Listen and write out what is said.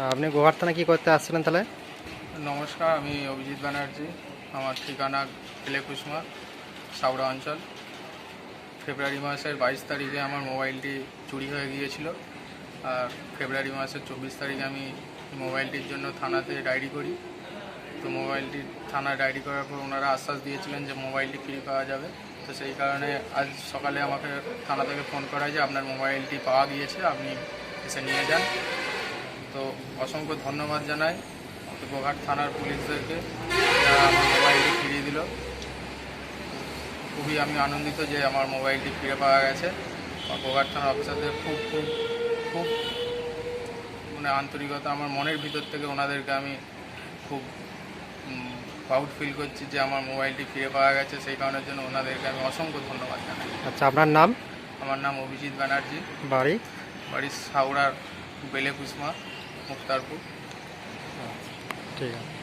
আপনি গোহার থানা কি করতে আসছিলেন তাহলে? নমস্কার, আমি অভিজিৎ ব্যানার্জি। আমার ঠিকানা কেলেকুসমা, সাউড়া অঞ্চল। ফেব্রুয়ারি মাসের 22 তারিখে আমার মোবাইলটি চুরি হয়ে গিয়েছিল। আর ফেব্রুয়ারি মাসের 24 তারিখে আমি মোবাইলটির জন্য থানাতে ডায়েরি করি। তো মোবাইলটি থানায় ডায়েরি করার পর ওনারা আশ্বাস দিয়েছিলেন যে মোবাইলটি ফিরে পাওয়া যাবে। তো সেই কারণে আজ সকালে আমাকে থানা থেকে ফোন করা হয় যে আপনার মোবাইলটি পাওয়া গিয়েছে, আপনি এসে নিয়ে যান। তো অসংখ্য ধন্যবাদ জানাই গোঘাট থানার পুলিশদেরকে, যারা আমার মোবাইলটি ফিরিয়ে দিল। খুবই আমি আনন্দিত যে আমার মোবাইলটি ফিরে পাওয়া গেছে। গোঘাট থানার অফিসারদের খুব খুব খুব মানে আন্তরিকতা, আমার মনের ভিতর থেকে ওনাদেরকে আমি খুব প্রাউড ফিল করছি যে আমার মোবাইলটি ফিরে পাওয়া গেছে। সেই কারণের জন্য ওনাদেরকে আমি অসংখ্য ধন্যবাদ জানাই। আচ্ছা, আপনার নাম? আমার নাম অভিজিৎ ব্যানার্জি, বাড়ি? বাড়ি সাউড়ার বেলেকুসমা, মুক্তারপুর। ঠিক আছে।